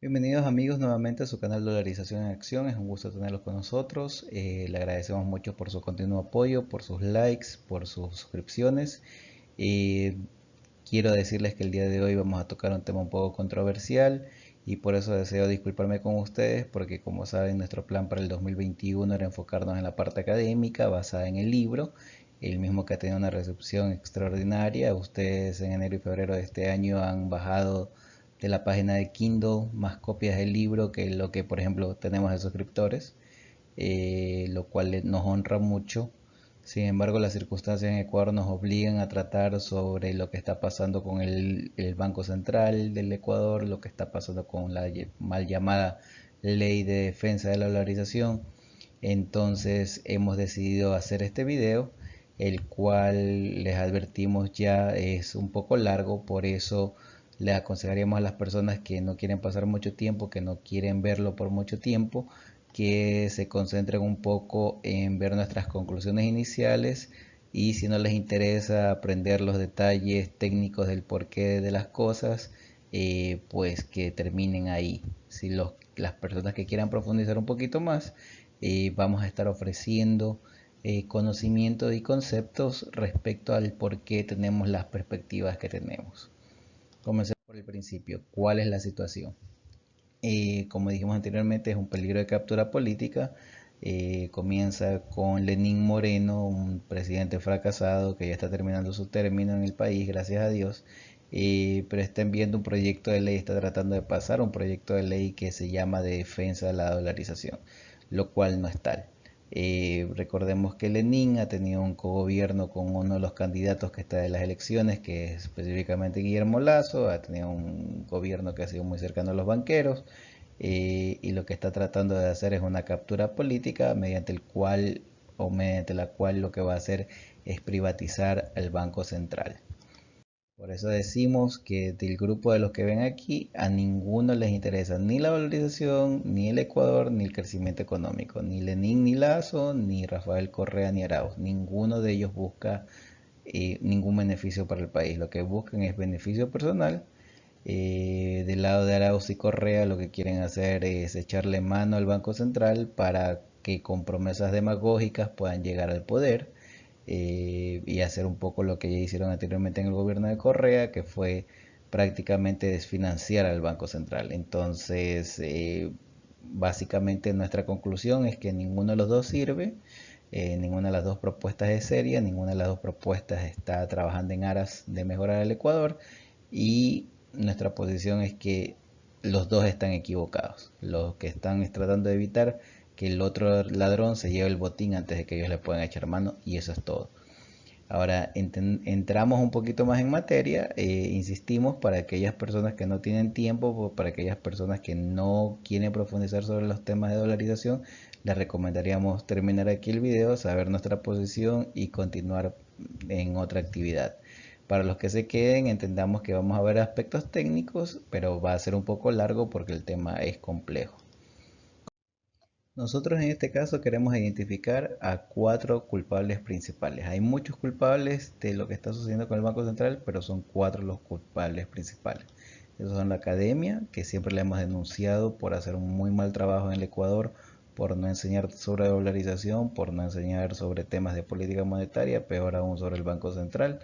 Bienvenidos amigos nuevamente a su canal Dolarización en Acción. Es un gusto tenerlos con nosotros. Le agradecemos mucho por su continuo apoyo, por sus likes, por sus suscripciones. Eh, Quiero decirles que el día de hoy vamos a tocar un tema un poco controversial y por eso deseo disculparme con ustedes porque como saben nuestro plan para el 2021 era enfocarnos en la parte académica basada en el libro, el mismo que ha tenido una recepción extraordinaria. Ustedes en enero y febrero de este año han bajado de la página de Kindle más copias del libro que lo que por ejemplo tenemos de suscriptores, lo cual nos honra mucho. Sin embargo, las circunstancias en Ecuador nos obligan a tratar sobre lo que está pasando con el Banco Central del Ecuador, lo que está pasando con la mal llamada Ley de Defensa de la Dolarización. Entonces hemos decidido hacer este video, el cual les advertimos ya es un poco largo, por eso les aconsejaríamos a las personas que no quieren pasar mucho tiempo, que no quieren verlo por mucho tiempo, que se concentren un poco en ver nuestras conclusiones iniciales y si no les interesa aprender los detalles técnicos del porqué de las cosas, pues que terminen ahí. Si las personas que quieran profundizar un poquito más, vamos a estar ofreciendo conocimientos y conceptos respecto al por qué tenemos las perspectivas que tenemos. Comencemos por el principio. ¿Cuál es la situación? Como dijimos anteriormente, es un peligro de captura política. Comienza con Lenín Moreno, un presidente fracasado que ya está terminando su término en el país, gracias a Dios. Pero está enviando un proyecto de ley, está tratando de pasar un proyecto de ley que se llama de defensa de la dolarización, lo cual no es tal. Recordemos que Lenin ha tenido un cogobierno con uno de los candidatos que está de las elecciones, que es específicamente Guillermo Lasso. Ha tenido un gobierno que ha sido muy cercano a los banqueros, y lo que está tratando de hacer es una captura política mediante el cual o mediante la cual lo que va a hacer es privatizar el Banco Central. Por eso decimos que del grupo de los que ven aquí, a ninguno les interesa ni la valorización, ni el Ecuador, ni el crecimiento económico. Ni Lenín, ni Lazo, ni Rafael Correa, ni Arauz. Ninguno de ellos busca ningún beneficio para el país. Lo que buscan es beneficio personal. Del lado de Arauz y Correa lo que quieren hacer es echarle mano al Banco Central para que con promesas demagógicas puedan llegar al poder, y hacer un poco lo que ya hicieron anteriormente en el gobierno de Correa, que fue prácticamente desfinanciar al Banco Central. Entonces, básicamente nuestra conclusión es que ninguno de los dos sirve, ninguna de las dos propuestas es seria, ninguna de las dos propuestas está trabajando en aras de mejorar el Ecuador y nuestra posición es que los dos están equivocados. Los que están tratando de evitar que el otro ladrón se lleve el botín antes de que ellos le puedan echar mano y eso es todo. Ahora entramos un poquito más en materia. Insistimos para aquellas personas que no tienen tiempo, para aquellas personas que no quieren profundizar sobre los temas de dolarización, les recomendaríamos terminar aquí el video, saber nuestra posición y continuar en otra actividad. Para los que se queden, entendamos que vamos a ver aspectos técnicos, pero va a ser un poco largo porque el tema es complejo. Nosotros en este caso queremos identificar a cuatro culpables principales. Hay muchos culpables de lo que está sucediendo con el Banco Central, pero son cuatro los culpables principales. Esos son la academia, que siempre le hemos denunciado por hacer un muy mal trabajo en el Ecuador, por no enseñar sobre dolarización, por no enseñar sobre temas de política monetaria, peor aún sobre el Banco Central,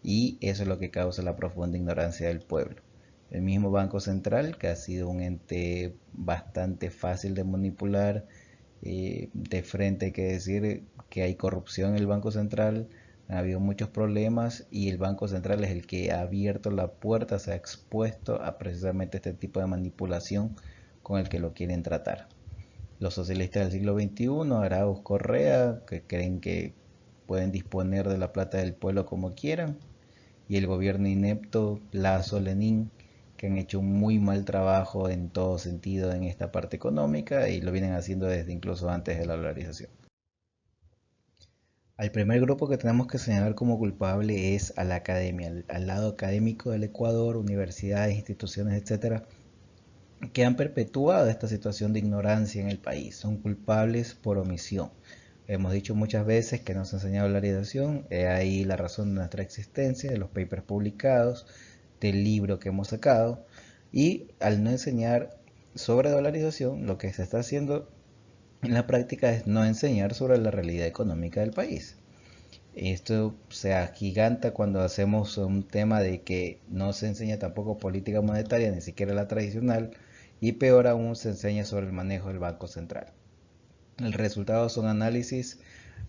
y eso es lo que causa la profunda ignorancia del pueblo. El mismo Banco Central, que ha sido un ente bastante fácil de manipular. De frente hay que decir que hay corrupción en el Banco Central, ha habido muchos problemas y el Banco Central es el que ha abierto la puerta, se ha expuesto a precisamente este tipo de manipulación con el que lo quieren tratar. Los socialistas del siglo XXI, Arauz, Correa, que creen que pueden disponer de la plata del pueblo como quieran, y el gobierno inepto, Lazo, Lenin, que han hecho un muy mal trabajo en todo sentido en esta parte económica y lo vienen haciendo desde incluso antes de la dolarización. Al primer grupo que tenemos que señalar como culpable es a la academia, al lado académico del Ecuador, universidades, instituciones, etcétera, que han perpetuado esta situación de ignorancia en el país. Son culpables por omisión. Hemos dicho muchas veces que nos ha enseñado la dolarización, ahí la razón de nuestra existencia, de los papers publicados, del libro que hemos sacado, y al no enseñar sobre dolarización, lo que se está haciendo en la práctica es no enseñar sobre la realidad económica del país. Esto se agiganta cuando hacemos un tema de que no se enseña tampoco política monetaria, ni siquiera la tradicional, y peor aún se enseña sobre el manejo del Banco Central. El resultado son análisis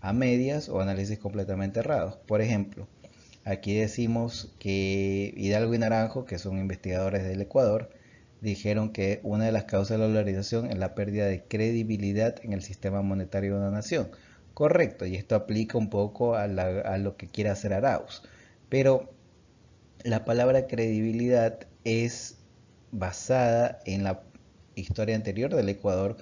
a medias o análisis completamente errados. Por ejemplo, aquí decimos que Hidalgo y Naranjo, que son investigadores del Ecuador, dijeron que una de las causas de la dolarización es la pérdida de credibilidad en el sistema monetario de una nación. Correcto, y esto aplica un poco a lo que quiere hacer Arauz. Pero la palabra credibilidad es basada en la historia anterior del Ecuador,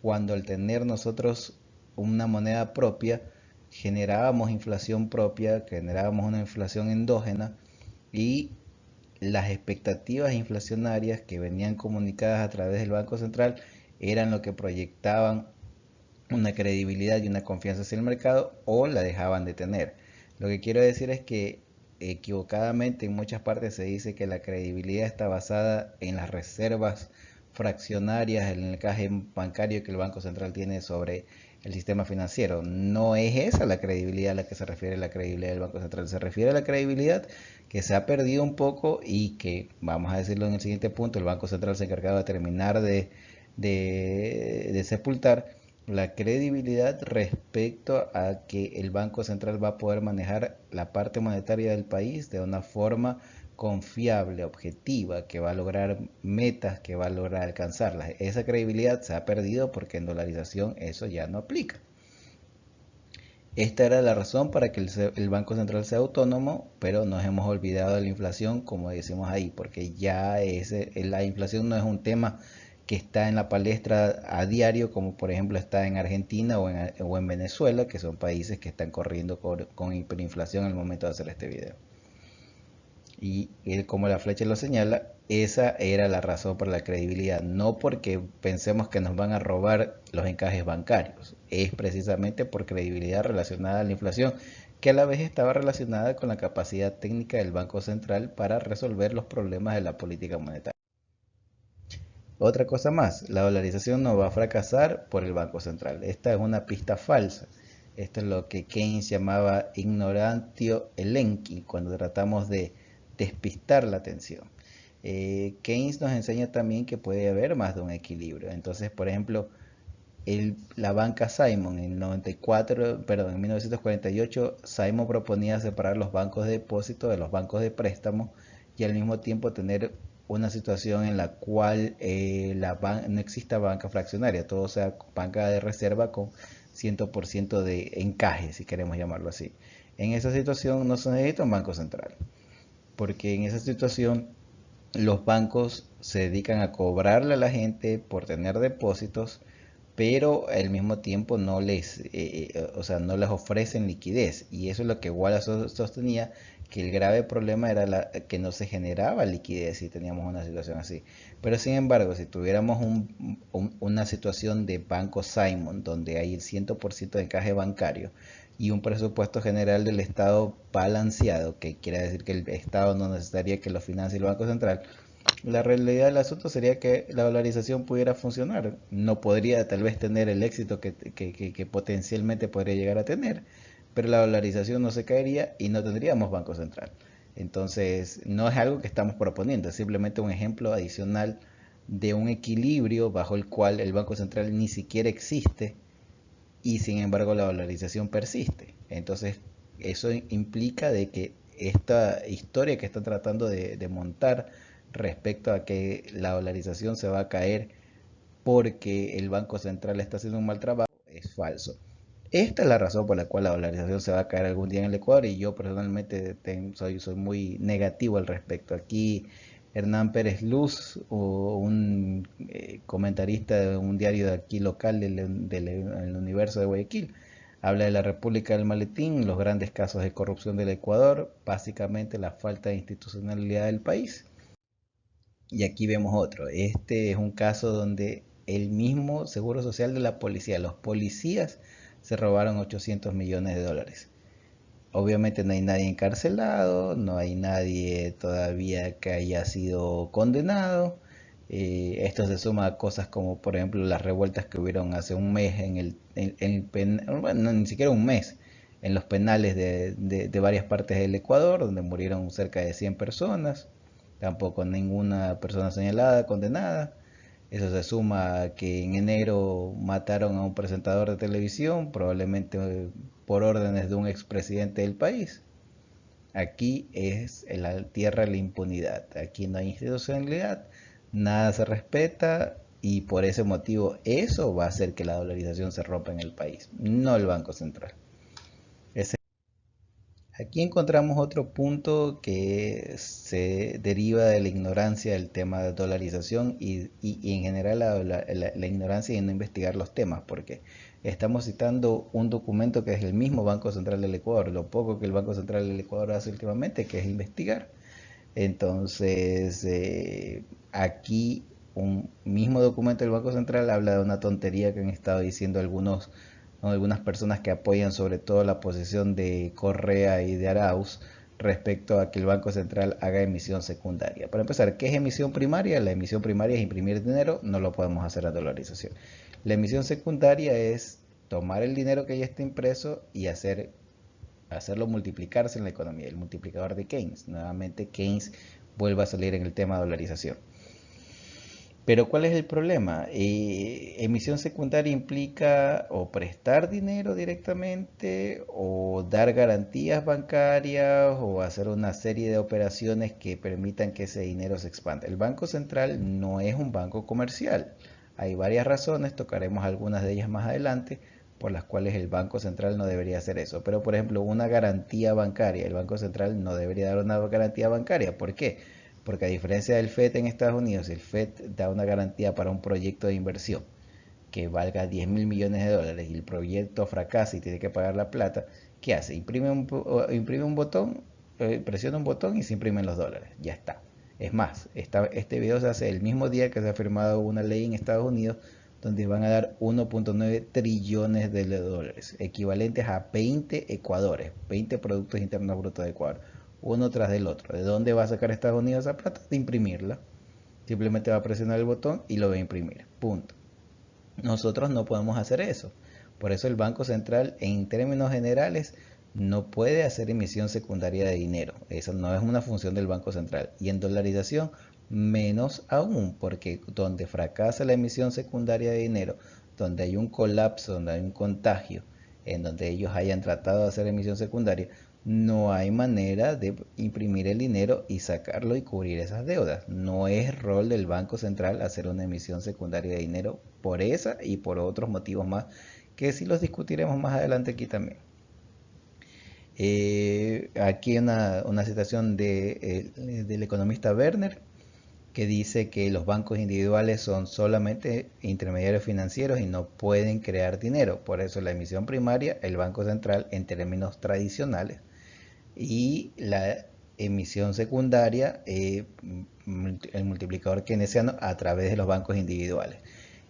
cuando al tener nosotros una moneda propia, generábamos inflación propia, generábamos una inflación endógena y las expectativas inflacionarias que venían comunicadas a través del Banco Central eran lo que proyectaban una credibilidad y una confianza hacia el mercado o la dejaban de tener. Lo que quiero decir es que equivocadamente en muchas partes se dice que la credibilidad está basada en las reservas fraccionarias, en el encaje bancario que el Banco Central tiene sobre el sistema financiero. No es esa la credibilidad a la que se refiere la credibilidad del Banco Central. Se refiere a la credibilidad que se ha perdido un poco y que, vamos a decirlo en el siguiente punto, el Banco Central se ha encargado de terminar de sepultar la credibilidad respecto a que el Banco Central va a poder manejar la parte monetaria del país de una forma confiable, objetiva, que va a lograr metas, que va a lograr alcanzarlas. Esa credibilidad se ha perdido porque en dolarización eso ya no aplica. Esta era la razón para que el Banco Central sea autónomo, pero nos hemos olvidado de la inflación, como decimos ahí, porque ya la inflación no es un tema que está en la palestra a diario, como por ejemplo está en Argentina o en Venezuela, que son países que están corriendo con hiperinflación al momento de hacer este video. Y como la flecha lo señala, esa era la razón por la credibilidad, no porque pensemos que nos van a robar los encajes bancarios, es precisamente por credibilidad relacionada a la inflación, que a la vez estaba relacionada con la capacidad técnica del Banco Central para resolver los problemas de la política monetaria. Otra cosa más, la dolarización no va a fracasar por el Banco Central. Esta es una pista falsa. Esto es lo que Keynes llamaba ignorantio elenchi, cuando tratamos de despistar la atención. Keynes nos enseña también que puede haber más de un equilibrio. Entonces, por ejemplo, la banca Simon en 94, perdón, en 1948, Simon proponía separar los bancos de depósito de los bancos de préstamo y al mismo tiempo tener una situación en la cual no exista banca fraccionaria, todo sea banca de reserva con 100% de encaje, si queremos llamarlo así. En esa situación no se necesita un banco central, porque en esa situación los bancos se dedican a cobrarle a la gente por tener depósitos, pero al mismo tiempo o sea, no les ofrecen liquidez. Y eso es lo que Wallace sostenía, que el grave problema era que no se generaba liquidez si teníamos una situación así. Pero sin embargo, si tuviéramos una situación de Banco Simon, donde hay el 100% de encaje bancario y un presupuesto general del Estado balanceado, que quiere decir que el Estado no necesitaría que lo financie el Banco Central, la realidad del asunto sería que la dolarización pudiera funcionar. No podría tal vez tener el éxito que potencialmente podría llegar a tener, pero la dolarización no se caería y no tendríamos Banco Central. Entonces, no es algo que estamos proponiendo, es simplemente un ejemplo adicional de un equilibrio bajo el cual el Banco Central ni siquiera existe y sin embargo la dolarización persiste. Entonces, eso implica de que esta historia que están tratando de montar respecto a que la dolarización se va a caer porque el Banco Central está haciendo un mal trabajo es falso. Esta es la razón por la cual la dolarización se va a caer algún día en el Ecuador y yo personalmente soy muy negativo al respecto. Aquí Hernán Pérez Luz, o un comentarista de un diario de aquí local del universo de Guayaquil, habla de la República del Maletín, los grandes casos de corrupción del Ecuador, básicamente la falta de institucionalidad del país. Y aquí vemos otro. Este es un caso donde el mismo Seguro Social de la policía, los policías se robaron 800 millones de dólares. Obviamente no hay nadie encarcelado, no hay nadie todavía que haya sido condenado Esto se suma a cosas como, por ejemplo, las revueltas que hubieron hace un mes bueno, no, ni siquiera un mes, en los penales de varias partes del Ecuador, donde murieron cerca de 100 personas, tampoco ninguna persona señalada, condenada. Eso se suma a que en enero mataron a un presentador de televisión, probablemente por órdenes de un expresidente del país. Aquí es la tierra de la impunidad. Aquí no hay institucionalidad, nada se respeta y por ese motivo eso va a hacer que la dolarización se rompa en el país, no el Banco Central. Aquí encontramos otro punto que se deriva de la ignorancia del tema de dolarización y en general la ignorancia en no investigar los temas, porque estamos citando un documento que es el mismo Banco Central del Ecuador, lo poco que el Banco Central del Ecuador hace últimamente, que es investigar. Entonces, aquí un mismo documento del Banco Central habla de una tontería que han estado diciendo algunas personas que apoyan sobre todo la posición de Correa y de Arauz respecto a que el Banco Central haga emisión secundaria. Para empezar, ¿qué es emisión primaria? La emisión primaria es imprimir dinero, no lo podemos hacer a dolarización. La emisión secundaria es tomar el dinero que ya está impreso y hacerlo multiplicarse en la economía, el multiplicador de Keynes. Nuevamente Keynes vuelve a salir en el tema de dolarización. Pero ¿cuál es el problema? Emisión secundaria implica o prestar dinero directamente o dar garantías bancarias o hacer una serie de operaciones que permitan que ese dinero se expanda. El Banco Central no es un banco comercial. Hay varias razones, tocaremos algunas de ellas más adelante, por las cuales el Banco Central no debería hacer eso. Pero por ejemplo, una garantía bancaria, el Banco Central no debería dar una garantía bancaria. ¿Por qué? Porque a diferencia del FED en Estados Unidos, el FED da una garantía para un proyecto de inversión que valga 10 mil millones de dólares y el proyecto fracasa y tiene que pagar la plata. ¿Qué hace? Imprime un botón, presiona un botón y se imprimen los dólares. Ya está. Es más, este video se hace el mismo día que se ha firmado una ley en Estados Unidos donde van a dar 1.9 trillones de dólares, equivalentes a 20 ecuadores, 20 productos internos brutos de Ecuador, uno tras del otro. ¿De dónde va a sacar Estados Unidos esa plata? De imprimirla. Simplemente va a presionar el botón y lo va a imprimir. Punto. Nosotros no podemos hacer eso. Por eso el Banco Central, en términos generales, no puede hacer emisión secundaria de dinero. Eso no es una función del Banco Central. Y en dolarización, menos aún, porque donde fracasa la emisión secundaria de dinero, donde hay un colapso, donde hay un contagio, en donde ellos hayan tratado de hacer emisión secundaria, no hay manera de imprimir el dinero y sacarlo y cubrir esas deudas. No es rol del Banco Central hacer una emisión secundaria de dinero por esa y por otros motivos más que sí los discutiremos más adelante aquí también. Aquí una citación del economista Werner que dice que los bancos individuales son solamente intermediarios financieros y no pueden crear dinero. Por eso la emisión primaria, el Banco Central en términos tradicionales, y la emisión secundaria, el multiplicador keynesiano a través de los bancos individuales.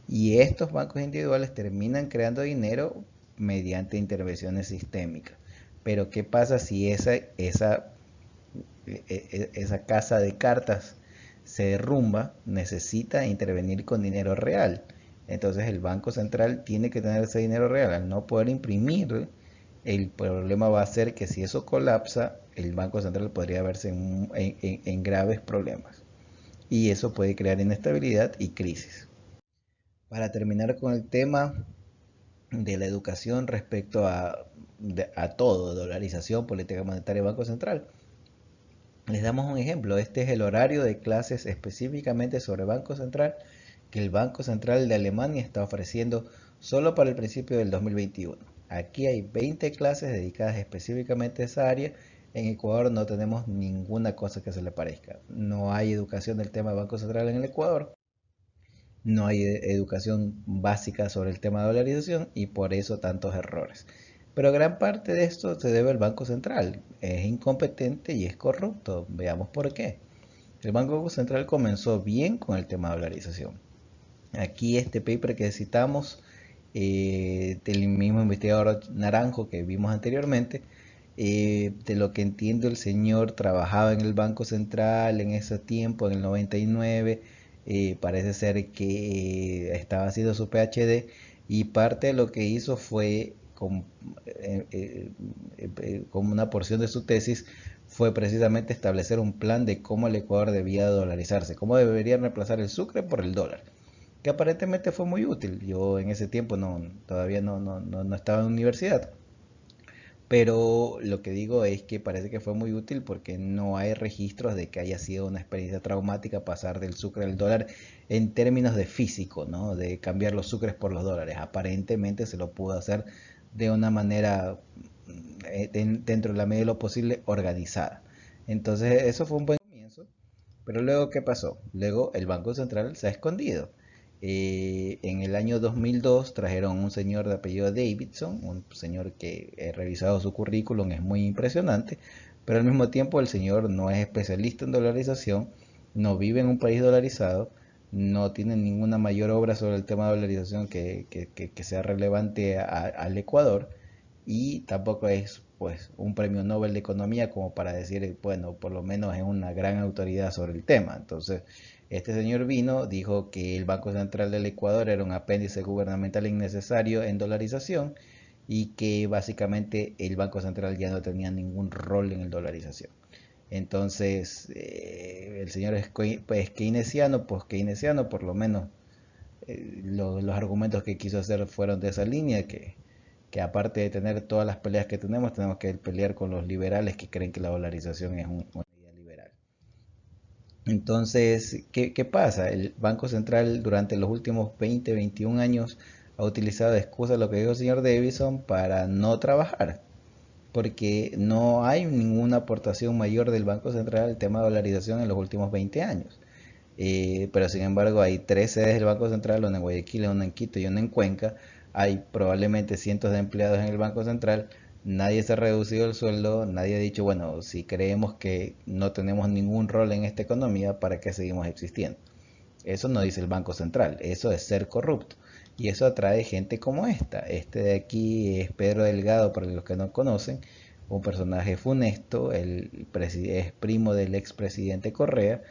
Y estos bancos individuales terminan creando dinero mediante intervenciones sistémicas. Pero ¿qué pasa si esa casa de cartas se derrumba? Necesita intervenir con dinero real. Entonces el Banco Central tiene que tener ese dinero real. Al no poder imprimir, el problema va a ser que si eso colapsa, el Banco Central podría verse en graves problemas. Y eso puede crear inestabilidad y crisis. Para terminar con el tema de la educación respecto a todo, dolarización, política monetaria y Banco Central, les damos un ejemplo. Este es el horario de clases específicamente sobre Banco Central que el Banco Central de Alemania está ofreciendo solo para el principio del 2021. Aquí hay 20 clases dedicadas específicamente a esa área. En Ecuador no tenemos ninguna cosa que se le parezca. No hay educación del tema de Banco Central en el Ecuador. No hay educación básica sobre el tema de dolarización y por eso tantos errores. Pero gran parte de esto se debe al Banco Central. Es incompetente y es corrupto. Veamos por qué. El Banco Central comenzó bien con el tema de dolarización. Aquí este paper que citamos del mismo investigador Naranjo que vimos anteriormente, de lo que entiendo el señor trabajaba en el Banco Central en ese tiempo, en el 99, Parece ser que estaba haciendo su PhD y parte de lo que hizo fue, como una porción de su tesis, fue precisamente establecer un plan de cómo el Ecuador debía dolarizarse, cómo deberían reemplazar el sucre por el dólar, que aparentemente fue muy útil. Yo en ese tiempo todavía no estaba en universidad, pero lo que digo es que parece que fue muy útil porque no hay registros de que haya sido una experiencia traumática pasar del sucre al dólar en términos de físico, ¿no? De cambiar los sucres por los dólares. Aparentemente se lo pudo hacer de una manera, dentro de la medida de lo posible, organizada. Entonces eso fue un buen comienzo. Pero luego, ¿qué pasó? Luego el Banco Central se ha escondido. En el año 2002 trajeron un señor de apellido Davidson, un señor que he revisado su currículum, es muy impresionante, pero al mismo tiempo el señor no es especialista en dolarización, no vive en un país dolarizado, no tiene ninguna mayor obra sobre el tema de dolarización que sea relevante al Ecuador, y tampoco es pues un premio Nobel de Economía como para decir, bueno, por lo menos es una gran autoridad sobre el tema. Entonces, este señor vino, dijo que el Banco Central del Ecuador era un apéndice gubernamental innecesario en dolarización y que básicamente el Banco Central ya no tenía ningún rol en el dolarización. Entonces, el señor es pues, keynesiano, pues keynesiano, por lo menos los argumentos que quiso hacer fueron de esa línea, que aparte de tener todas las peleas que tenemos que pelear con los liberales que creen que la dolarización es una idea liberal. Entonces, ¿qué pasa? El Banco Central durante los últimos 20, 21 años ha utilizado de excusa lo que dijo el señor Davidson para no trabajar, porque no hay ninguna aportación mayor del Banco Central al tema de dolarización en los últimos 20 años. Pero sin embargo hay tres sedes del Banco Central, una en Guayaquil, una en Quito y una en Cuenca. Hay probablemente cientos de empleados en el Banco Central. Nadie se ha reducido el sueldo, nadie ha dicho, bueno, si creemos que no tenemos ningún rol en esta economía, ¿para qué seguimos existiendo? Eso no dice el Banco Central, eso es ser corrupto. Y eso atrae gente como esta. Este de aquí es Pedro Delgado, para los que no conocen, un personaje funesto, es primo del expresidente Correa,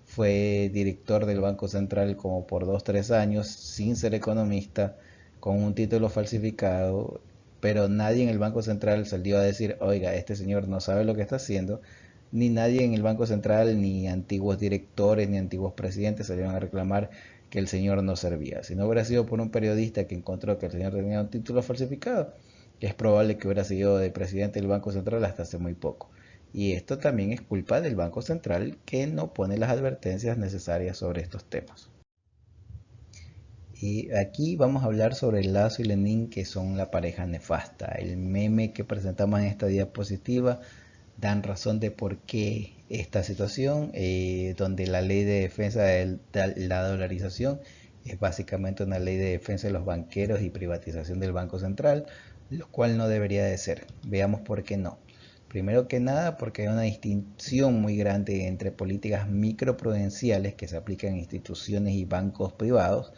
fue director del Banco Central como por 2, 3 años, sin ser economista, con un título falsificado, pero nadie en el Banco Central salió a decir, oiga, este señor no sabe lo que está haciendo, ni nadie en el Banco Central, ni antiguos directores, ni antiguos presidentes salieron a reclamar que el señor no servía. Si no hubiera sido por un periodista que encontró que el señor tenía un título falsificado, es probable que hubiera sido de presidente del Banco Central hasta hace muy poco. Y esto también es culpa del Banco Central, que no pone las advertencias necesarias sobre estos temas. Y aquí vamos a hablar sobre Lazo y Lenin, que son la pareja nefasta. El meme que presentamos en esta diapositiva dan razón de por qué esta situación, donde la ley de defensa de la dolarización es básicamente una ley de defensa de los banqueros y privatización del Banco Central, lo cual no debería de ser. Veamos por qué no. Primero que nada, porque hay una distinción muy grande entre políticas microprudenciales que se aplican en instituciones y bancos privados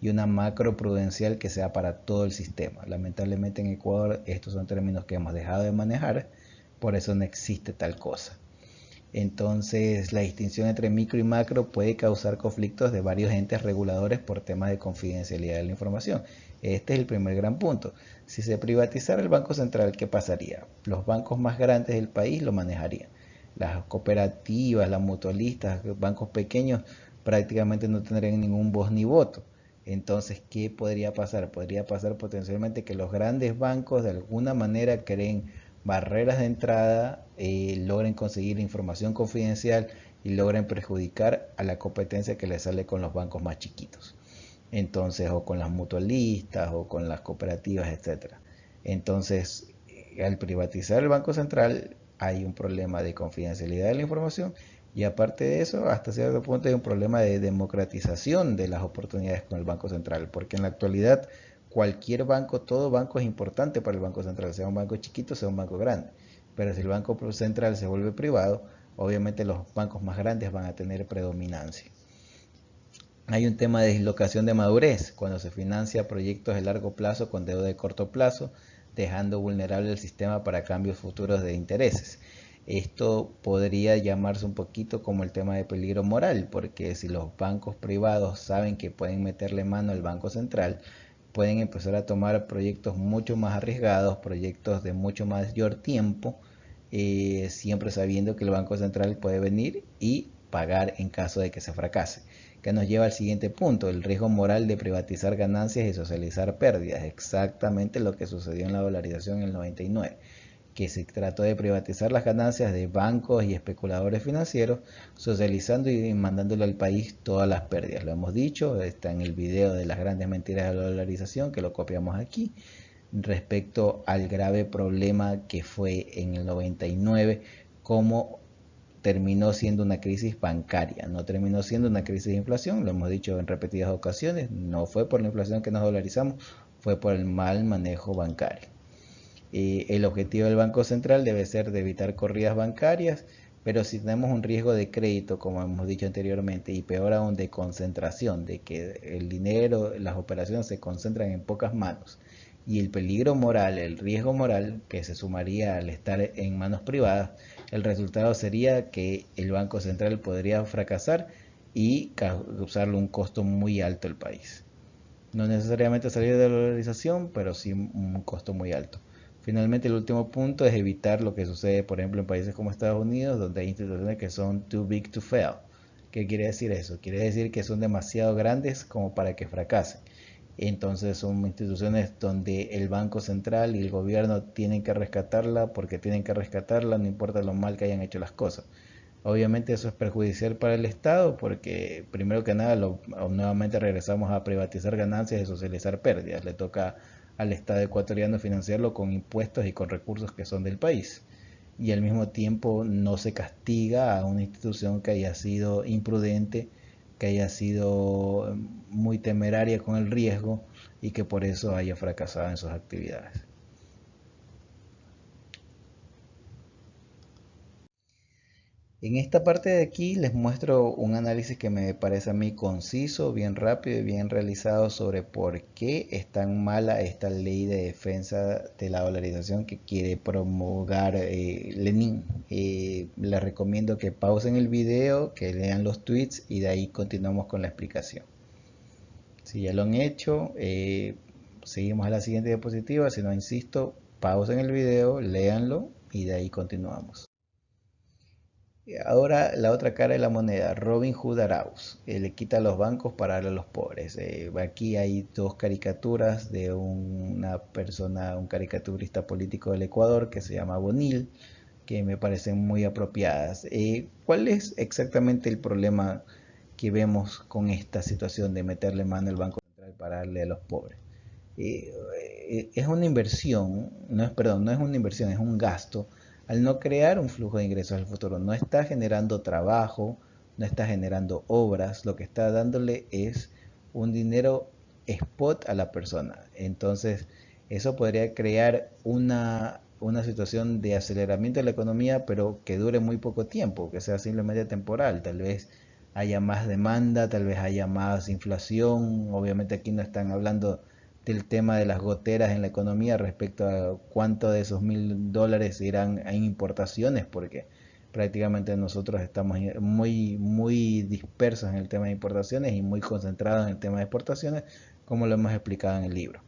y una macroprudencial que sea para todo el sistema. Lamentablemente en Ecuador estos son términos que hemos dejado de manejar, por eso no existe tal cosa. Entonces, la distinción entre micro y macro puede causar conflictos de varios entes reguladores por temas de confidencialidad de la información. Este es el primer gran punto. Si se privatizara el Banco Central, ¿qué pasaría? Los bancos más grandes del país lo manejarían. Las cooperativas, las mutualistas, los bancos pequeños prácticamente no tendrían ningún voz ni voto. Entonces, ¿qué podría pasar? Podría pasar potencialmente que los grandes bancos de alguna manera creen barreras de entrada, logren conseguir información confidencial y logren perjudicar a la competencia que les sale con los bancos más chiquitos. Entonces, o con las mutualistas o con las cooperativas, etcétera. Entonces, al privatizar el Banco Central hay un problema de confidencialidad de la información y aparte de eso, hasta cierto punto hay un problema de democratización de las oportunidades con el Banco Central, porque en la actualidad cualquier banco, todo banco es importante para el Banco Central, sea un banco chiquito, sea un banco grande. Pero si el Banco Central se vuelve privado, obviamente los bancos más grandes van a tener predominancia. Hay un tema de dislocación de madurez, cuando se financia proyectos de largo plazo con deuda de corto plazo, dejando vulnerable el sistema para cambios futuros de intereses. Esto podría llamarse un poquito como el tema de peligro moral, porque si los bancos privados saben que pueden meterle mano al Banco Central, pueden empezar a tomar proyectos mucho más arriesgados, proyectos de mucho mayor tiempo, siempre sabiendo que el Banco Central puede venir y pagar en caso de que se fracase. Que nos lleva al siguiente punto, el riesgo moral de privatizar ganancias y socializar pérdidas, exactamente lo que sucedió en la dolarización en el 99, que se trató de privatizar las ganancias de bancos y especuladores financieros, socializando y mandándole al país todas las pérdidas. Lo hemos dicho, está en el video de las grandes mentiras de la dolarización, que lo copiamos aquí, respecto al grave problema que fue en el 99, cómo terminó siendo una crisis bancaria, no terminó siendo una crisis de inflación, lo hemos dicho en repetidas ocasiones, no fue por la inflación que nos dolarizamos, fue por el mal manejo bancario. El objetivo del Banco Central debe ser de evitar corridas bancarias, pero si tenemos un riesgo de crédito, como hemos dicho anteriormente, y peor aún de concentración, de que el dinero, las operaciones se concentran en pocas manos, y el peligro moral, el riesgo moral que se sumaría al estar en manos privadas, el resultado sería que el Banco Central podría fracasar y causarle un costo muy alto al país. No necesariamente salir de la dolarización, pero sí un costo muy alto. Finalmente, el último punto es evitar lo que sucede, por ejemplo, en países como Estados Unidos, donde hay instituciones que son too big to fail. ¿Qué quiere decir eso? Quiere decir que son demasiado grandes como para que fracasen. Entonces son instituciones donde el Banco Central y el gobierno tienen que rescatarla porque tienen que rescatarla, no importa lo mal que hayan hecho las cosas. Obviamente eso es perjudicial para el Estado porque primero que nada nuevamente regresamos a privatizar ganancias y socializar pérdidas. Le toca al Estado ecuatoriano financiarlo con impuestos y con recursos que son del país. Y al mismo tiempo no se castiga a una institución que haya sido imprudente, que haya sido muy temeraria con el riesgo y que por eso haya fracasado en sus actividades. En esta parte de aquí les muestro un análisis que me parece a mí conciso, bien rápido y bien realizado sobre por qué es tan mala esta ley de defensa de la dolarización que quiere promulgar Lenin. Les recomiendo que pausen el video, que lean los tweets y de ahí continuamos con la explicación. Si ya lo han hecho, seguimos a la siguiente diapositiva. Si no, insisto, pausen el video, léanlo y de ahí continuamos. Ahora la otra cara de la moneda, Robin Hood Arauz, le quita a los bancos para darle a los pobres. Aquí hay dos caricaturas de una persona, un caricaturista político del Ecuador que se llama Bonil, que me parecen muy apropiadas. ¿Cuál es exactamente el problema que vemos con esta situación de meterle mano al Banco Central para darle a los pobres? eh, es una inversión, no es, perdón, no es una inversión, es un gasto, al no crear un flujo de ingresos al futuro. No está generando trabajo, no está generando obras, lo que está dándole es un dinero spot a la persona. Entonces, eso podría crear una situación de aceleramiento de la economía, pero que dure muy poco tiempo, que sea simplemente temporal. Tal vez haya más demanda, tal vez haya más inflación. Obviamente aquí no están hablando del tema de las goteras en la economía respecto a cuánto de esos $1.000 irán a importaciones, porque prácticamente nosotros estamos muy dispersos en el tema de importaciones y muy concentrados en el tema de exportaciones, como lo hemos explicado en el libro.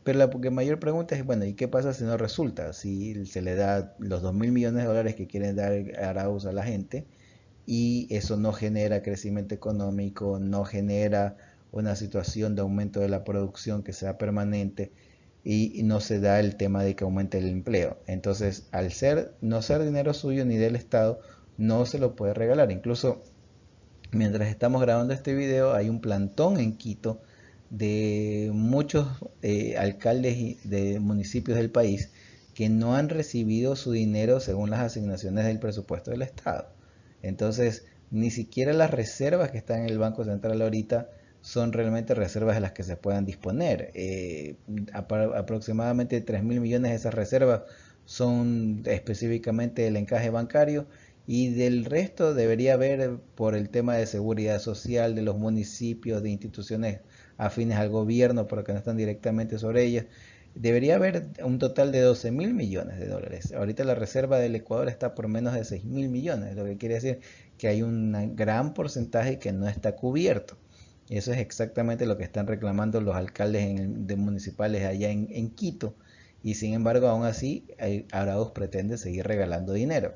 Pero la mayor pregunta es, bueno, ¿y qué pasa si no resulta? Si se le da los $2.000 millones que quieren dar Arauz a la gente y eso no genera crecimiento económico, no genera una situación de aumento de la producción que sea permanente y no se da el tema de que aumente el empleo. Entonces, al no ser dinero suyo ni del Estado, no se lo puede regalar. Incluso mientras estamos grabando este video, hay un plantón en Quito de muchos alcaldes de municipios del país que no han recibido su dinero según las asignaciones del presupuesto del Estado. Entonces, ni siquiera las reservas que están en el Banco Central ahorita son realmente reservas de las que se puedan disponer. Aproximadamente 3.000 millones de esas reservas son específicamente el encaje bancario y del resto debería haber por el tema de seguridad social de los municipios, de instituciones afines al gobierno, pero que no están directamente sobre ellas. Debería haber un total de 12 mil millones de dólares. Ahorita la reserva del Ecuador está por menos de 6 mil millones, lo que quiere decir que hay un gran porcentaje que no está cubierto. Eso es exactamente lo que están reclamando los alcaldes de municipales allá en Quito. Y sin embargo, aún así, Arauz pretende seguir regalando dinero.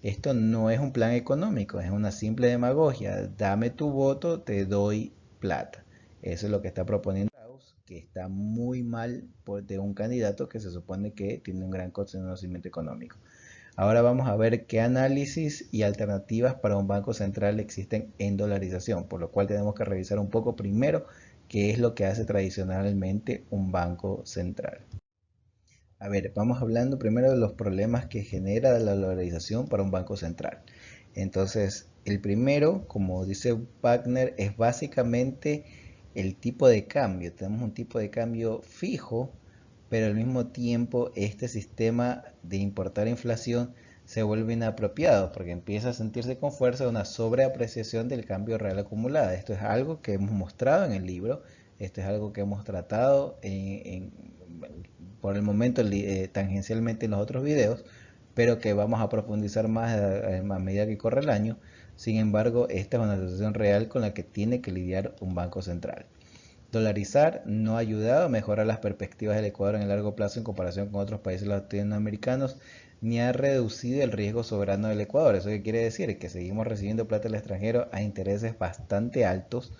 Esto no es un plan económico, es una simple demagogia. Dame tu voto, te doy plata. Eso es lo que está proponiendo Arauz, que está muy mal de un candidato que se supone que tiene un gran conocimiento económico. Ahora vamos a ver qué análisis y alternativas para un banco central existen en dolarización, por lo cual tenemos que revisar un poco primero qué es lo que hace tradicionalmente un banco central. A ver, vamos hablando primero de los problemas que genera la dolarización para un banco central. Entonces, el primero, como dice Wagner, es básicamente el tipo de cambio. Tenemos un tipo de cambio fijo, pero al mismo tiempo este sistema de importar inflación se vuelve inapropiado porque empieza a sentirse con fuerza una sobreapreciación del cambio real acumulado. Esto es algo que hemos mostrado en el libro, esto es algo que hemos tratado por el momento tangencialmente en los otros videos, pero que vamos a profundizar más a medida que corre el año. Sin embargo, esta es una situación real con la que tiene que lidiar un banco central. Dolarizar no ha ayudado a mejorar las perspectivas del Ecuador en el largo plazo en comparación con otros países latinoamericanos, ni ha reducido el riesgo soberano del Ecuador. ¿Eso qué quiere decir? Que seguimos recibiendo plata del extranjero a intereses bastante altos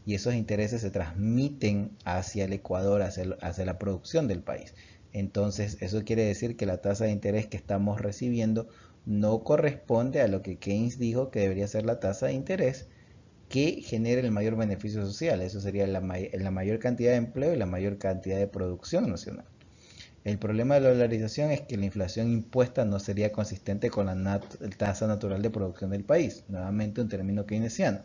y esos intereses se transmiten hacia el Ecuador, hacia la producción del país. Entonces, eso quiere decir que la tasa de interés que estamos recibiendo no corresponde a lo que Keynes dijo que debería ser la tasa de interés que genere el mayor beneficio social. Eso sería la mayor cantidad de empleo y la mayor cantidad de producción nacional. El problema de la dolarización es que la inflación impuesta no sería consistente con la tasa natural de producción del país, nuevamente un término keynesiano.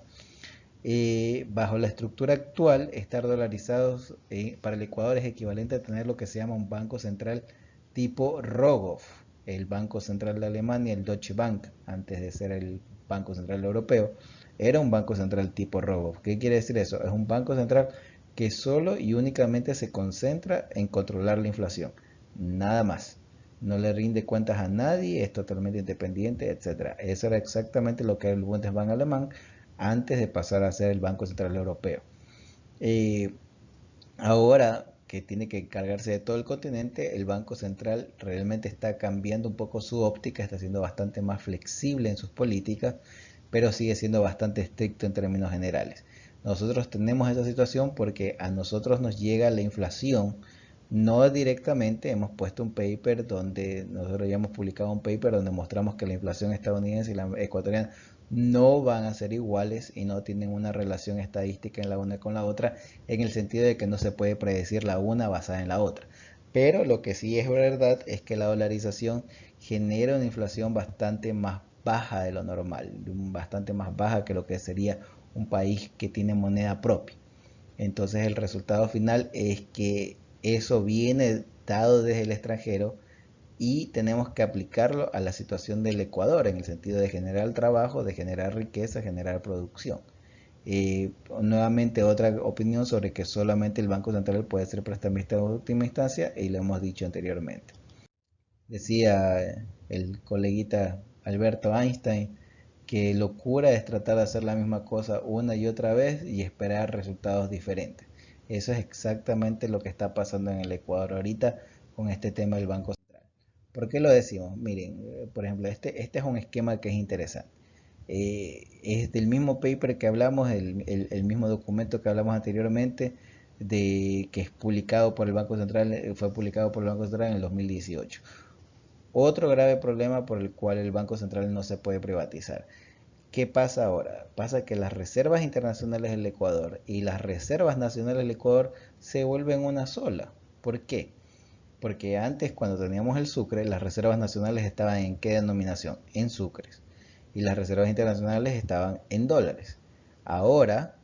Bajo la estructura actual, estar dolarizados para el Ecuador es equivalente a tener lo que se llama un banco central tipo Rogoff, el Banco Central de Alemania, el Deutsche Bank, antes de ser el Banco Central Europeo, era un banco central tipo Rogoff. ¿Qué quiere decir eso? Es un banco central que solo y únicamente se concentra en controlar la inflación, nada más. No le rinde cuentas a nadie, es totalmente independiente, etc. Eso era exactamente lo que era el Bundesbank alemán antes de pasar a ser el Banco Central Europeo. Eh, Ahora que tiene que encargarse de todo el continente, el Banco Central realmente está cambiando un poco su óptica, está siendo bastante más flexible en sus políticas, pero sigue siendo bastante estricto en términos generales. Nosotros tenemos esa situación porque a nosotros nos llega la inflación, no directamente. Hemos puesto un paper donde nosotros ya hemos publicado un paper donde mostramos que la inflación estadounidense y la ecuatoriana no van a ser iguales y no tienen una relación estadística en la una con la otra, en el sentido de que no se puede predecir la una basada en la otra. Pero lo que sí es verdad es que la dolarización genera una inflación bastante más baja de lo normal, bastante más baja que lo que sería un país que tiene moneda propia. Entonces el resultado final es que eso viene dado desde el extranjero y tenemos que aplicarlo a la situación del Ecuador en el sentido de generar trabajo, de generar riqueza, generar producción. Nuevamente otra opinión sobre que solamente el Banco Central puede ser prestamista en última instancia y lo hemos dicho anteriormente. Decía el coleguita Alberto Einstein que locura es tratar de hacer la misma cosa una y otra vez y esperar resultados diferentes. Eso es exactamente lo que está pasando en el Ecuador ahorita con este tema del Banco Central. ¿Por qué lo decimos? Miren, por ejemplo, este es un esquema que es interesante. Es del mismo paper que hablamos, el mismo documento que hablamos anteriormente, que es publicado por el Banco Central, fue publicado por el Banco Central en el 2018. Otro grave problema por el cual el Banco Central no se puede privatizar. ¿Qué pasa ahora? Pasa que las reservas internacionales del Ecuador y las reservas nacionales del Ecuador se vuelven una sola. ¿Por qué? Porque antes, cuando teníamos el sucre, las reservas nacionales estaban en qué denominación? En sucres. Y las reservas internacionales estaban en dólares. Ahora,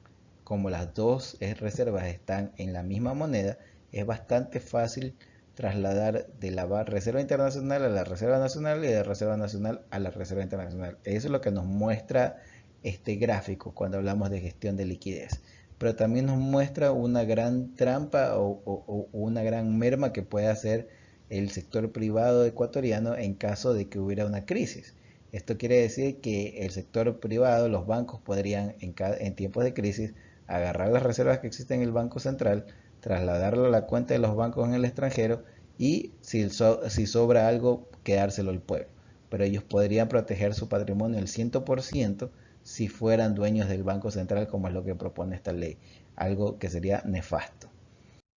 como las dos reservas están en la misma moneda, es bastante fácil trasladar de la reserva internacional a la reserva nacional y de la reserva nacional a la reserva internacional. Eso es lo que nos muestra este gráfico cuando hablamos de gestión de liquidez. pero también nos muestra una gran trampa o una gran merma que puede hacer el sector privado ecuatoriano en caso de que hubiera una crisis. Esto quiere decir que el sector privado, los bancos podrían en tiempos de crisis agarrar las reservas que existen en el Banco Central, trasladarlo a la cuenta de los bancos en el extranjero y si sobra algo, quedárselo al pueblo. Pero ellos podrían proteger su patrimonio al 100% si fueran dueños del Banco Central, como es lo que propone esta ley, algo que sería nefasto.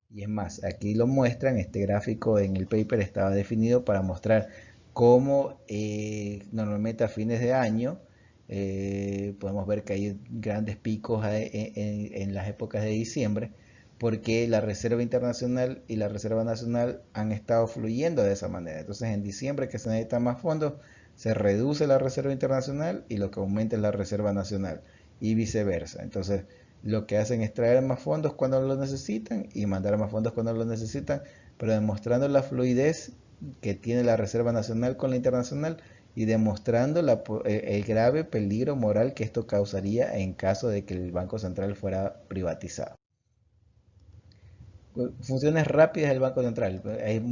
Y es más, aquí lo muestran, este gráfico en el paper estaba definido para mostrar cómo normalmente a fines de año podemos ver que hay grandes picos en las épocas de diciembre, porque la Reserva Internacional y la Reserva Nacional han estado fluyendo de esa manera. Entonces en diciembre, que se necesitan más fondos, se reduce la Reserva Internacional y lo que aumenta es la Reserva Nacional y viceversa. Entonces lo que hacen es traer más fondos cuando lo necesitan y mandar más fondos cuando lo necesitan, pero demostrando la fluidez que tiene la Reserva Nacional con la internacional y demostrando el grave peligro moral que esto causaría en caso de que el Banco Central fuera privatizado. Funciones rápidas del Banco Central,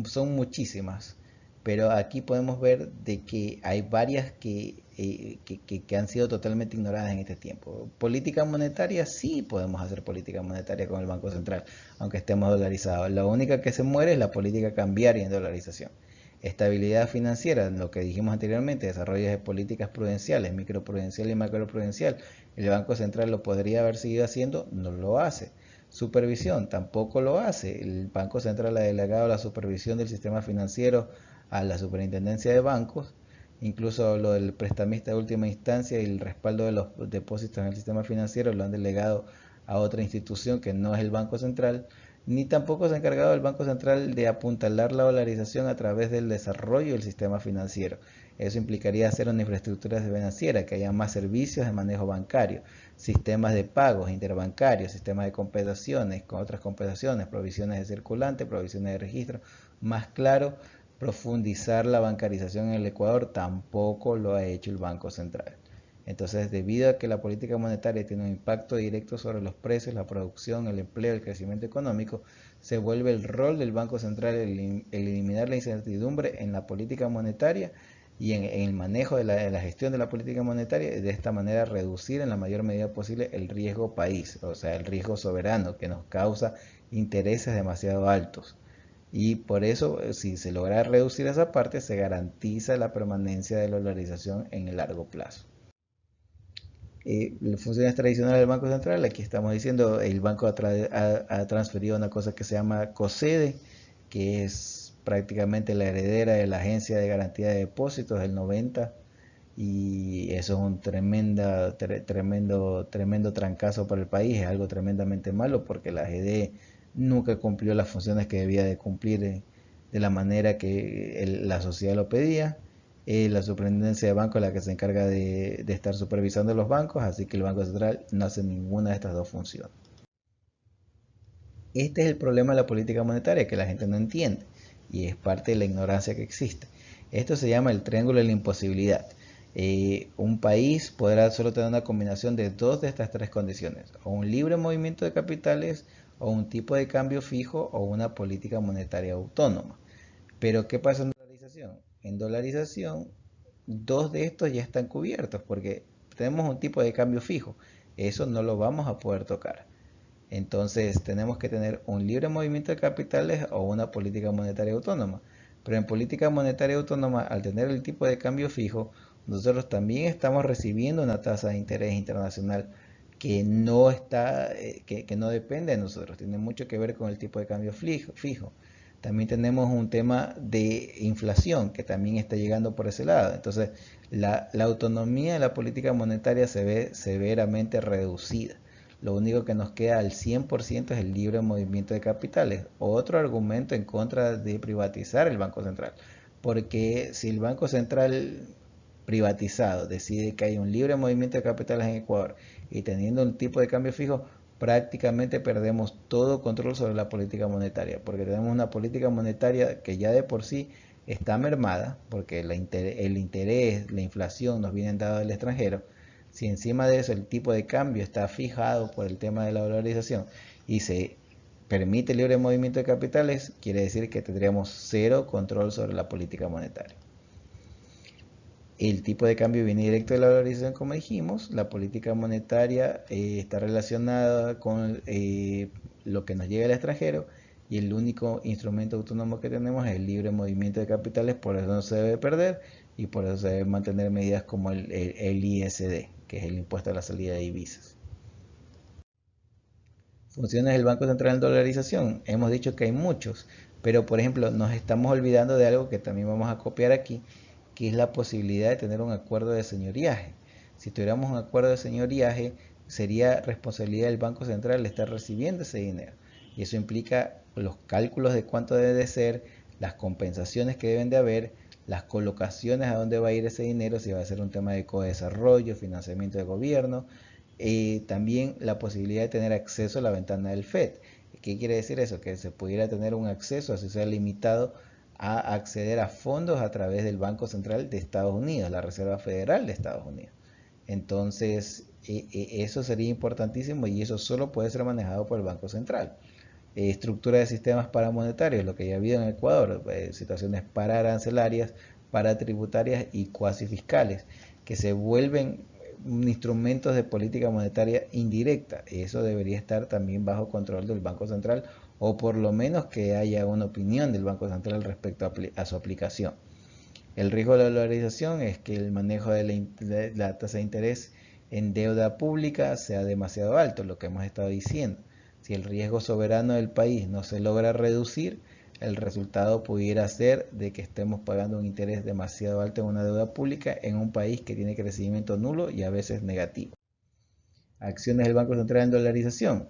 son muchísimas, pero aquí podemos ver de que hay varias que han sido totalmente ignoradas en este tiempo. Política monetaria, sí podemos hacer política monetaria con el Banco Central, aunque estemos dolarizados. La única que se muere es la política cambiaria en dolarización. Estabilidad financiera, lo que dijimos anteriormente, desarrollo de políticas prudenciales, microprudencial y macroprudencial. El Banco Central lo podría haber seguido haciendo, no lo hace. Supervisión tampoco lo hace. El Banco Central ha delegado la supervisión del sistema financiero a la Superintendencia de Bancos. Incluso lo del prestamista de última instancia y el respaldo de los depósitos en el sistema financiero lo han delegado a otra institución que no es el Banco Central, ni tampoco se ha encargado el Banco Central de apuntalar la dolarización a través del desarrollo del sistema financiero. Eso implicaría hacer una infraestructura financiera, que haya más servicios de manejo bancario, sistemas de pagos interbancarios, sistemas de compensaciones con otras compensaciones, provisiones de circulante, provisiones de registro. Más claro, profundizar la bancarización en el Ecuador tampoco lo ha hecho el Banco Central. Entonces, debido a que la política monetaria tiene un impacto directo sobre los precios, la producción, el empleo, el crecimiento económico, se vuelve el rol del Banco Central el eliminar la incertidumbre en la política monetaria y en el manejo de la gestión de la política monetaria, y de esta manera reducir en la mayor medida posible el riesgo país, o sea, el riesgo soberano que nos causa intereses demasiado altos. Y por eso, si se logra reducir esa parte, se garantiza la permanencia de la dolarización en el largo plazo. Las funciones tradicionales del Banco Central, aquí estamos diciendo, el banco ha transferido una cosa que se llama COSEDE, que es prácticamente la heredera de la Agencia de Garantía de Depósitos del 90, y eso es un tremendo trancazo para el país, es algo tremendamente malo porque la AGD nunca cumplió las funciones que debía de cumplir de la manera que la sociedad lo pedía. La superintendencia de bancos es la que se encarga de estar supervisando los bancos, así que el Banco Central no hace ninguna de estas dos funciones. Este es el problema de la política monetaria, que la gente no entiende y es parte de la ignorancia que existe. Esto se llama el triángulo de la imposibilidad. Un país podrá solo tener una combinación de dos de estas tres condiciones: o un libre movimiento de capitales, o un tipo de cambio fijo, o una política monetaria autónoma. Pero ¿qué pasa en dolarización? En dolarización, dos de estos ya están cubiertos porque tenemos un tipo de cambio fijo. Eso no lo vamos a poder tocar. Entonces tenemos que tener un libre movimiento de capitales o una política monetaria autónoma. Pero en política monetaria autónoma, al tener el tipo de cambio fijo, nosotros también estamos recibiendo una tasa de interés internacional que no está, que no depende de nosotros. Tiene mucho que ver con el tipo de cambio fijo. También tenemos un tema de inflación que también está llegando por ese lado. Entonces, la autonomía de la política monetaria se ve severamente reducida. Lo único que nos queda al 100% es el libre movimiento de capitales. Otro argumento en contra de privatizar el Banco Central. Porque si el Banco Central privatizado decide que hay un libre movimiento de capitales en Ecuador y teniendo un tipo de cambio fijo, prácticamente perdemos todo control sobre la política monetaria, porque tenemos una política monetaria que ya de por sí está mermada, porque el interés, la inflación nos vienen dados del extranjero. Si encima de eso el tipo de cambio está fijado por el tema de la dolarización y se permite el libre movimiento de capitales, quiere decir que tendríamos cero control sobre la política monetaria. El tipo de cambio viene directo de la dolarización, como dijimos. La política monetaria está relacionada con lo que nos llega del extranjero, y el único instrumento autónomo que tenemos es el libre movimiento de capitales. Por eso no se debe perder y por eso se deben mantener medidas como el ISD, que es el impuesto a la salida de divisas. Funciones del Banco Central en dolarización. Hemos dicho que hay muchos, pero por ejemplo nos estamos olvidando de algo que también vamos a copiar aquí, que es la posibilidad de tener un acuerdo de señoriaje. Si tuviéramos un acuerdo de señoriaje, sería responsabilidad del Banco Central estar recibiendo ese dinero. Y eso implica los cálculos de cuánto debe de ser, las compensaciones que deben de haber, las colocaciones a dónde va a ir ese dinero, si va a ser un tema de co-desarrollo, financiamiento de gobierno, también la posibilidad de tener acceso a la ventana del FED. ¿Qué quiere decir eso? Que se pudiera tener un acceso, así sea limitado, a acceder a fondos a través del Banco Central de Estados Unidos, la Reserva Federal de Estados Unidos. Entonces, eso sería importantísimo y eso solo puede ser manejado por el Banco Central. Estructura de sistemas paramonetarios, lo que ya ha habido en Ecuador, situaciones pararancelarias, paratributarias y cuasi fiscales, que se vuelven instrumentos de política monetaria indirecta. Eso debería estar también bajo control del Banco Central, o por lo menos que haya una opinión del Banco Central respecto a su aplicación. El riesgo de la dolarización es que el manejo de la tasa de interés en deuda pública sea demasiado alto, lo que hemos estado diciendo. Si el riesgo soberano del país no se logra reducir, el resultado pudiera ser de que estemos pagando un interés demasiado alto en una deuda pública en un país que tiene crecimiento nulo y a veces negativo. Acciones del Banco Central en dolarización.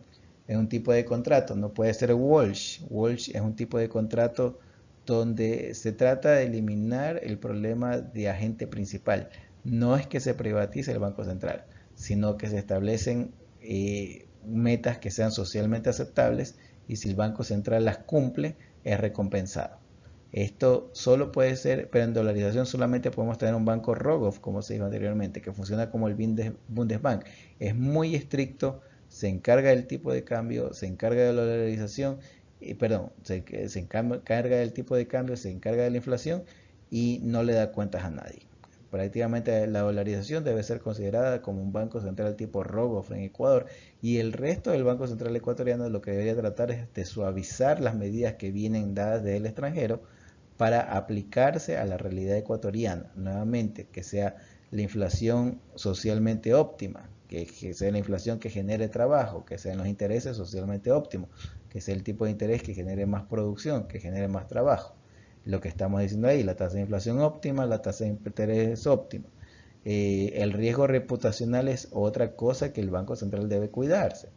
Es un tipo de contrato, no puede ser Walsh. Walsh es un tipo de contrato donde se trata de eliminar el problema de agente principal. No es que se privatice el Banco Central, sino que se establecen metas que sean socialmente aceptables, y si el Banco Central las cumple, es recompensado. Esto solo puede ser, pero en dolarización solamente podemos tener un banco Rogoff, como se dijo anteriormente, que funciona como el Bundesbank. Es muy estricto, se encarga del tipo de cambio, se encarga de la dolarización, perdón, se encarga del tipo de cambio, se encarga de la inflación y no le da cuentas a nadie. Prácticamente la dolarización debe ser considerada como un banco central tipo Rogoff en Ecuador, y el resto del Banco Central ecuatoriano lo que debería tratar es de suavizar las medidas que vienen dadas del extranjero para aplicarse a la realidad ecuatoriana. Nuevamente, que sea la inflación socialmente óptima, que sea la inflación que genere trabajo, que sean los intereses socialmente óptimos, que sea el tipo de interés que genere más producción, que genere más trabajo. Lo que estamos diciendo ahí, la tasa de inflación óptima, la tasa de interés óptima. El riesgo reputacional es otra cosa que el Banco Central debe cuidarse.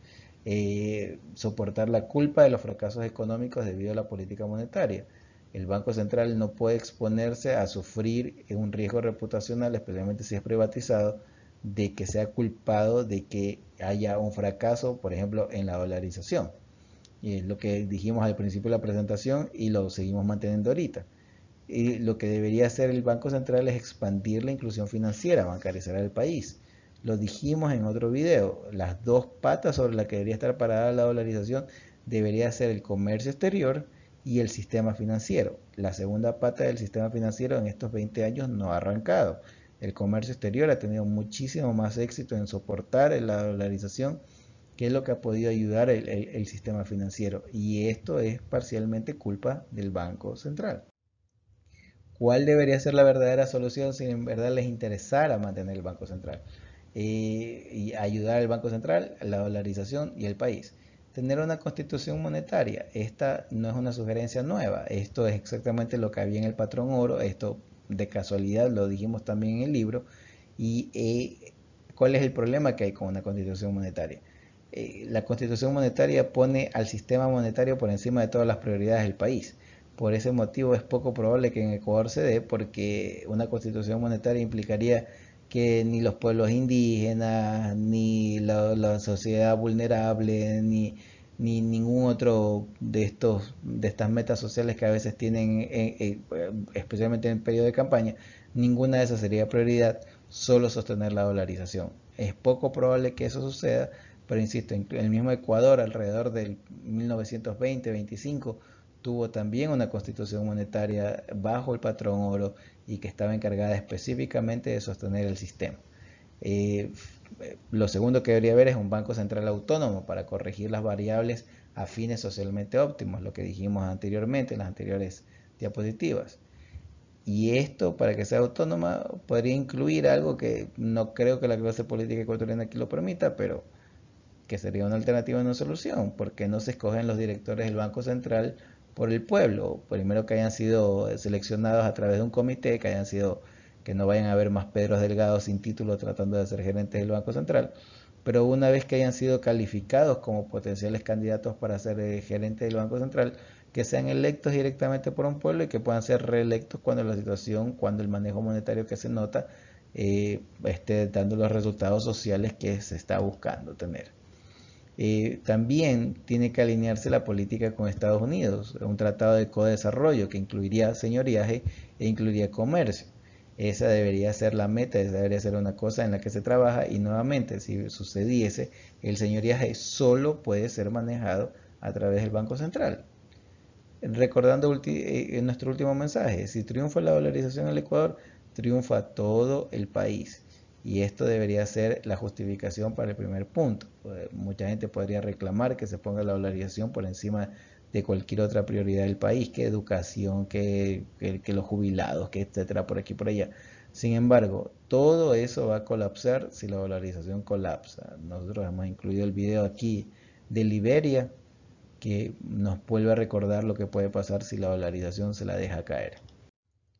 Soportar la culpa de los fracasos económicos debido a la política monetaria. El Banco Central no puede exponerse a sufrir un riesgo reputacional, especialmente si es privatizado, de que sea culpado de que haya un fracaso, por ejemplo, en la dolarización. Y es lo que dijimos al principio de la presentación y lo seguimos manteniendo ahorita. Y lo que debería hacer el Banco Central es expandir la inclusión financiera, bancarizar el país. Lo dijimos en otro video, las dos patas sobre las que debería estar parada la dolarización debería ser el comercio exterior y el sistema financiero. La segunda pata del sistema financiero en estos 20 años no ha arrancado. El comercio exterior ha tenido muchísimo más éxito en soportar la dolarización, que es lo que ha podido ayudar el sistema financiero. Y esto es parcialmente culpa del Banco Central. ¿Cuál debería ser la verdadera solución si en verdad les interesara mantener el Banco Central? Y ayudar al Banco Central, la dolarización y el país. Tener una constitución monetaria. Esta no es una sugerencia nueva. Esto es exactamente lo que había en el patrón oro. Esto de casualidad lo dijimos también en el libro. Y ¿cuál es el problema que hay con una constitución monetaria? La constitución monetaria pone al sistema monetario por encima de todas las prioridades del país. Por ese motivo es poco probable que en Ecuador se dé, porque una constitución monetaria implicaría que ni los pueblos indígenas, ni la sociedad vulnerable, ni ningún otro de estas metas sociales que a veces tienen, especialmente en el periodo de campaña, ninguna de esas sería prioridad, solo sostener la dolarización. Es poco probable que eso suceda, pero insisto, en el mismo Ecuador, alrededor del 1920-25, tuvo también una constitución monetaria bajo el patrón oro y que estaba encargada específicamente de sostener el sistema. Eh, lo segundo que debería haber es un banco central autónomo para corregir las variables a fines socialmente óptimos, lo que dijimos anteriormente en las anteriores diapositivas. Y esto, para que sea autónoma, podría incluir algo que no creo que la clase política ecuatoriana aquí lo permita, pero que sería una alternativa, una solución, porque no se escogen los directores del Banco Central por el pueblo. Primero que hayan sido seleccionados a través de un comité, que no vayan a haber más Pedros Delgado sin título tratando de ser gerentes del Banco Central, pero una vez que hayan sido calificados como potenciales candidatos para ser gerentes del Banco Central, que sean electos directamente por un pueblo y que puedan ser reelectos cuando la situación, cuando el manejo monetario que se nota esté dando los resultados sociales que se está buscando tener. También tiene que alinearse la política con Estados Unidos, un tratado de codesarrollo que incluiría señoriaje e incluiría comercio. Esa debería ser la meta, esa debería ser una cosa en la que se trabaja y nuevamente si sucediese, el señoriaje solo puede ser manejado a través del Banco Central. Recordando nuestro último mensaje, si triunfa la dolarización en el Ecuador, triunfa todo el país. Y esto debería ser la justificación para el primer punto. Mucha gente podría reclamar que se ponga la dolarización por encima de cualquier otra prioridad del país, que educación, que los jubilados, que etcétera, por aquí y por allá. Sin embargo, todo eso va a colapsar si la dolarización colapsa. Nosotros hemos incluido el video aquí de Liberia, que nos vuelve a recordar lo que puede pasar si la dolarización se la deja caer.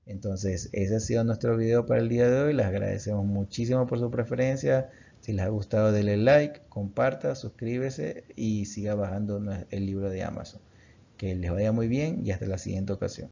Entonces, ese ha sido nuestro video para el día de hoy. Les agradecemos muchísimo por su preferencia. Si les ha gustado, denle like, comparta, suscríbese y siga bajando el libro de Amazon. Que les vaya muy bien y hasta la siguiente ocasión.